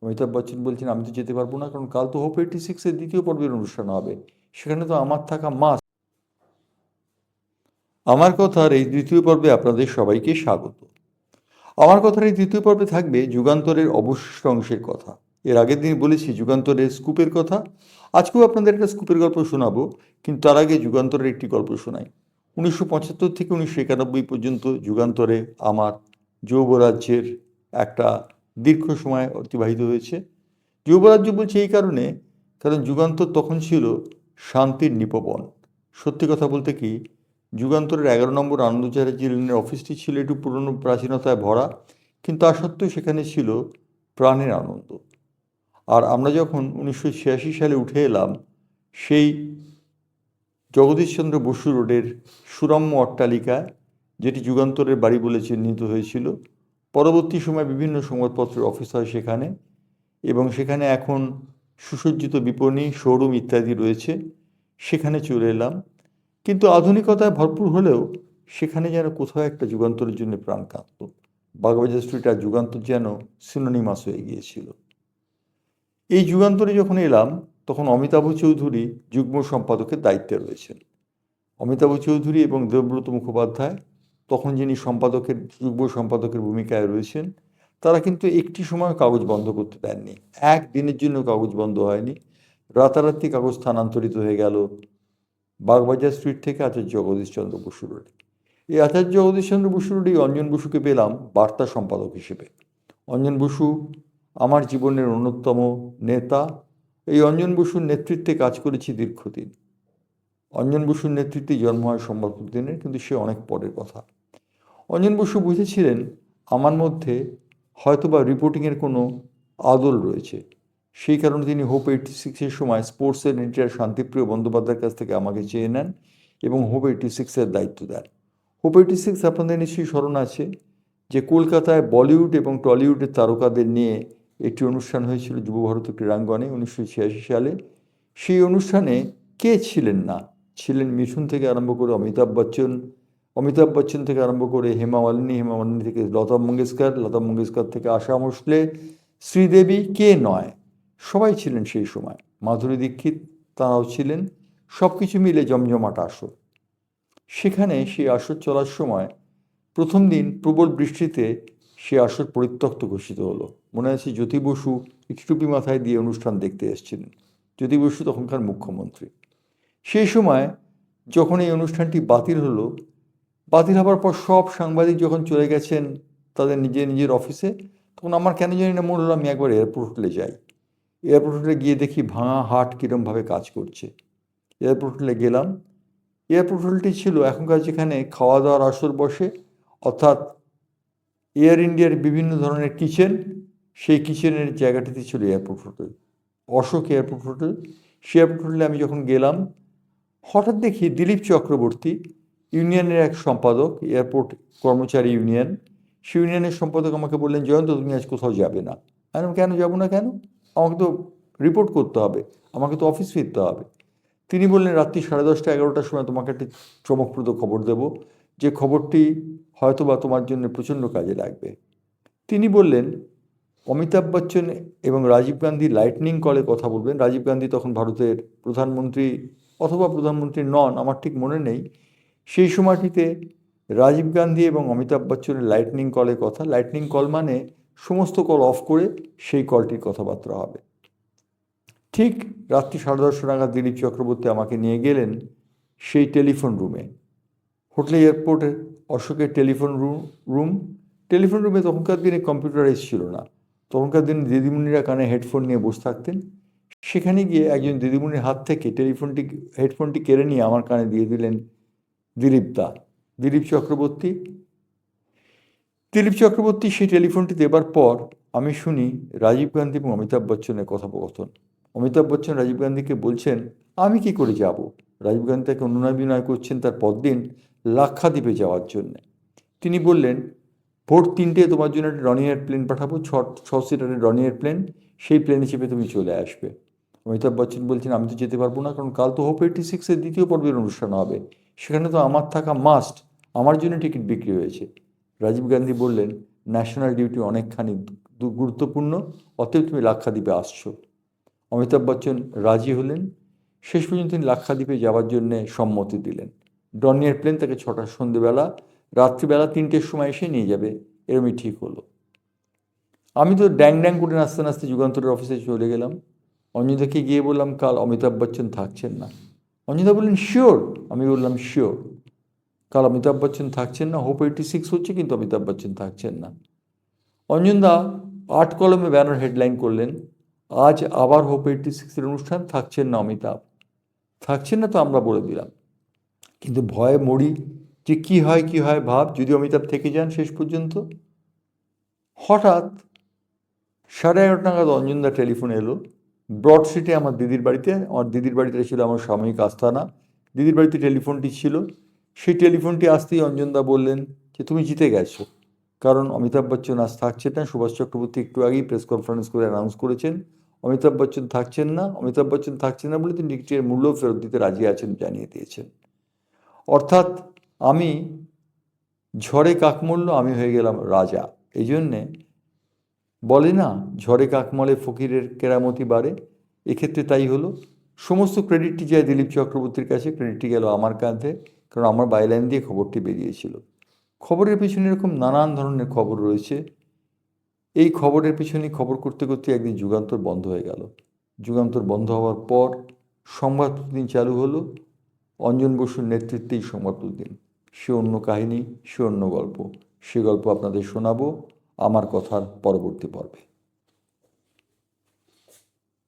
অমিতাভ বচ্চন বলছেন আমি তো যেতে পারবো না, কারণ কাল তো হোপ 86-এর দ্বিতীয় পর্বের অনুষ্ঠান হবে, সেখানে তো আমার থাকা মাস্ট। আমার কথার এই দ্বিতীয় পর্বে আপনাদের সবাইকে স্বাগত। আমার কথার এই দ্বিতীয় পর্বে থাকবে যুগান্তরের অবশিষ্ট অংশের কথা। এর আগের দিন বলেছি যুগান্তরের স্কুপের কথা, আজকেও আপনাদের একটা স্কুপের গল্প শোনাবো, কিন্তু তার আগে যুগান্তরের একটি গল্প শোনাই। 1975 থেকে 1991 পর্যন্ত যুগান্তরে আমার যুবরাজ্যের একটা দীর্ঘ সময় অতিবাহিত হয়েছে। যুবরাজ্য বলছি এই কারণে, কারণ যুগান্তর তখন ছিল শান্তির নিপবন। সত্যি কথা বলতে কি, যুগান্তরের 11 নম্বর আনন্দচার্য লেনের অফিসটি ছিল একটু পুরনো প্রাচীনতায় ভরা, কিন্তু তা সত্ত্বেও সেখানে ছিল প্রাণের আনন্দ। আর আমরা যখন 1986 সালে উঠে এলাম সেই জগদীশচন্দ্র বসু রোডের সুরম্য অট্টালিকায়, যেটি যুগান্তরের বাড়ি বলে চিহ্নিত হয়েছিল, পরবর্তী সময় বিভিন্ন সংবাদপত্রের অফিস হয় সেখানে, এবং সেখানে এখন সুসজ্জিত বিপণী, শোরুম ইত্যাদি রয়েছে, সেখানে চলে এলাম। কিন্তু আধুনিকতায় ভরপুর হলেও সেখানে যেন কোথাও একটা যুগান্তরের জন্য প্রাণ কাঁপত। বাগবাজার স্ট্রিট আর যুগান্তর যেন সিনোনিমাস হয়ে গিয়েছিল। এই যুগান্তরে যখন এলাম তখন অমিতাভ চৌধুরী যুগ্ম সম্পাদকের দায়িত্বে রয়েছেন। অমিতাভ চৌধুরী এবং দেবব্রত মুখোপাধ্যায়, তখন যিনি সম্পাদকের যুগ্ম সম্পাদকের ভূমিকায় রয়েছেন, তারা কিন্তু একটি সময় কাগজ বন্ধ করতে দেননি। একদিনের জন্য কাগজ বন্ধ হয়নি। রাতারাতি কাগজ স্থানান্তরিত হয়ে গেল বাগবাজার স্ট্রিট থেকে আচার্য জগদীশচন্দ্র বসু রোডে। এই আচার্য জগদীশচন্দ্র বসু রোডেই অঞ্জন বসুকে পেলাম বার্তা সম্পাদক হিসেবে। অঞ্জন বসু আমার জীবনের অন্যতম নেতা। এই অঞ্জন বসুর নেতৃত্বে কাজ করেছি দীর্ঘদিন। অঞ্জন বসুর নেতৃত্বে জন্ম হয় সম্ভবত দিনের, কিন্তু সে অনেক পরের কথা। অঞ্জন বসু বুঝেছিলেন আমার মধ্যে হয়তোবা রিপোর্টিংয়ের কোনো আদল রয়েছে। সেই কারণে তিনি হোপ 86-এর সময় স্পোর্টসের এডিটর শান্তিপ্রিয় বন্দ্যোপাধ্যায়ের কাছ থেকে আমাকে চেয়ে নেন এবং হোপ 86-এর দায়িত্ব দেন। হোপ 86 আপনাদের নিশ্চয়ই স্মরণ আছে যে কলকাতায় বলিউড এবং টলিউডের তারকাদের নিয়ে একটি অনুষ্ঠান হয়েছিল যুবভারতী ক্রীড়াঙ্গনে 1986 সালে। সেই অনুষ্ঠানে কে ছিলেন না? ছিলেন মিঠুন থেকে আরম্ভ করে অমিতাভ বচ্চন, অমিতাভ বচ্চন থেকে আরম্ভ করে হেমা মালিনী থেকে লতা মঙ্গেশকর থেকে আশা ভোঁসলে, শ্রীদেবী, কে নয়, সবাই ছিলেন সেই সময়। মাধুরী দীক্ষিত, তারাও ছিলেন। সব কিছু মিলে জমজমাট আসর। সেখানে সেই আসর চলার সময় প্রথম দিন প্রবল বৃষ্টিতে সে আসর পরিত্যক্ত ঘোষিত হলো। মনে আছে জ্যোতি বসু একটি টুপি মাথায় দিয়ে অনুষ্ঠান দেখতে এসেছিলেন। জ্যোতি বসু তখনকার মুখ্যমন্ত্রী। সেই সময় যখন এই অনুষ্ঠানটি বাতিল হলো, বাতিল হবার পর সব সাংবাদিক যখন চলে গেছেন তাদের নিজের নিজের অফিসে, তখন আমার কেন জানি না মনে হলো আমি একবার এয়ারপোর্ট হোটেলে যাই। এয়ারপোর্ট হোটেলে গিয়ে দেখি ভাঙা হাট কীরমভাবে কাজ করছে। এয়ারপোর্ট হোটেলে গেলাম। এয়ারপোর্ট হোটেলটি ছিল এখনকার যেখানে খাওয়া দাওয়ার আসর বসে, অর্থাৎ এয়ার ইন্ডিয়ার বিভিন্ন ধরনের কিচেন, সেই কিচেনের জায়গাটিতে ছিল airport hotel, Ashok airport hotel. সেই এয়ারপোর্ট হোটেলে আমি যখন গেলাম, হঠাৎ দেখি দিলীপ চক্রবর্তী, ইউনিয়নের এক সম্পাদক, এয়ারপোর্ট কর্মচারী ইউনিয়ন, সেই ইউনিয়নের সম্পাদক আমাকে বললেন, জয়ন্ত তুমি আজ কোথাও যাবে না। আমি কেন যাবো না? কেন? আমাকে তো রিপোর্ট করতে হবে, আমাকে তো অফিস ফিরতে হবে। তিনি বললেন রাত্রি 10:30 11টার সময় তোমাকে একটি চমকপ্রদ খবর দেব, যে খবরটি হয়তো বা তোমার জন্য প্রচণ্ড কাজে লাগবে। তিনি বললেন অমিতাভ বচ্চন এবং রাজীব গান্ধী লাইটনিং কলে কথা বলবেন। রাজীব গান্ধী তখন ভারতের প্রধানমন্ত্রী অথবা প্রধানমন্ত্রী নন, আমার ঠিক মনে নেই। সেই সময়টিতে রাজীব গান্ধী এবং অমিতাভ বচ্চনের লাইটনিং কলে কথা। লাইটনিং কল মানে সমস্ত কল অফ করে সেই কলটির কথাবার্তা হবে। ঠিক রাত্রি 10:30 নাগাদ দিলীপ চক্রবর্তী আমাকে নিয়ে গেলেন সেই টেলিফোন রুমে। হোটেল এয়ারপোর্টের অশোকের টেলিফোন রুমে তখনকার দিনে কম্পিউটারাইজ ছিল না। তখনকার দিনে দিদিমণিরা কানে হেডফোন নিয়ে বসে থাকতেন। সেখানে গিয়ে একজন দিদিমণির হাত থেকে হেডফোনটি কেড়ে নিয়ে আমার কানে দিয়ে দিলেন দিলীপ চক্রবর্তী সেই টেলিফোনটি দেবার পর আমি শুনি রাজীব গান্ধী এবং অমিতাভ বচ্চনের কথোপকথন। অমিতাভ বচ্চন রাজীব গান্ধীকে বলছেন আমি কি করে যাব। রাজীব গান্ধী তাকে অনুনয় করছেন তার পরদিন লাক্ষাদ্বীপে যাওয়ার জন্যে। তিনি বললেন ভোর 3টে তোমার জন্য একটা রনিয়ার প্লেন পাঠাবো, 6 সিটারের রনিয়ার প্লেন, সেই প্লেনে চেপে তুমি চলে আসবে। অমিতাভ বচ্চন বলছেন আমি তো যেতে পারবো না, কারণ কাল তো হোপ 86-এর দ্বিতীয় পর্বের অনুষ্ঠান হবে, সেখানে তো আমার থাকা মাস্ট, আমার জন্য টিকিট বিক্রি হয়েছে। রাজীব গান্ধী বললেন ন্যাশনাল ডিউটি অনেকখানি গুরুত্বপূর্ণ, অতএব তুমি লাক্ষাদ্বীপে আসছো। অমিতাভ বচ্চন রাজি হলেন। শেষ পর্যন্ত তিনি লাক্ষাদ্বীপে যাওয়ার জন্যে সম্মতি দিলেন। ডনিয়ার প্লেন তাকে 6টার সন্ধ্যেবেলা, রাত্রিবেলা 3টের সময় এসে নিয়ে যাবে, এরমই ঠিক হলো। আমি তো ড্যাং ড্যাং করে নাচতে নাচতে যুগান্তরের অফিসে চলে গেলাম। অঞ্জনদাকে গিয়ে বললাম, কাল অমিতাভ বচ্চন থাকছেন না। অঞ্জনদা বললেন, শিওর? আমি বললাম, শিওর। কাল অমিতাভ বচ্চন থাকছেন না, হোপ 86 হচ্ছে, কিন্তু অমিতাভ বচ্চন থাকছেন না। অঞ্জনদা 8 কলমে ব্যানার হেডলাইন করলেন, আজ আবার হোপ 86-এর অনুষ্ঠান, থাকছেন না অমিতাভ। থাকছেন না তো আমরা বলে দিলাম, কিন্তু ভয়ে মরি যে কি হয় ভাব, যদি অমিতাভ থেকে যান শেষ পর্যন্ত। হঠাৎ 11:30 নাগাদ অঞ্জনদা টেলিফোন এলো। ব্রডস্ট্রিটে আমার দিদির বাড়িতে, আমার দিদির বাড়িতে ছিল আমার সাময়িক আস্তানা, দিদির বাড়িতে টেলিফোনটি ছিল। সেই টেলিফোনটি আসতেই অঞ্জনদা বললেন যে তুমি জিতে গেছো, কারণ অমিতাভ বচ্চন আজ থাকছেন না। সুভাষ চক্রবর্তী একটু আগেই প্রেস কনফারেন্স করে অ্যানাউন্স করেছেন অমিতাভ বচ্চন থাকছেন না। অমিতাভ বচ্চন থাকছেন না বলে তিনি টিকিটের মূল্য ফেরত দিতে রাজি আছেন জানিয়ে দিয়েছেন। অর্থাৎ আমি ঝড়ে কাক মরল, আমি হয়ে গেলাম রাজা। এই জন্যে বলে না, ঝড়ে কাকমলে ফকিরের কেরামতি বাড়ে, এক্ষেত্রে তাই হলো। সমস্ত ক্রেডিটটি যায় দিলীপ চক্রবর্তীর কাছে, ক্রেডিটটি গেল আমার কাঁধে, কারণ আমার বাইলাইন দিয়ে খবরটি বেরিয়েছিল। খবরের পেছনে এরকম নানান ধরনের খবর রয়েছে। এই খবরের পেছনে খবর করতে করতে একদিন যুগান্তর বন্ধ হয়ে গেল। যুগান্তর বন্ধ হওয়ার পর সংবাদ প্রতিদিন চালু হলো। অঞ্জন বসুর নেতৃত্বেই সংবাদ প্রতিদিন। সে অন্য কাহিনী, সে অন্য গল্প। সে গল্প আপনাদের শোনাবো আমার কথার পরবর্তী পর্বে।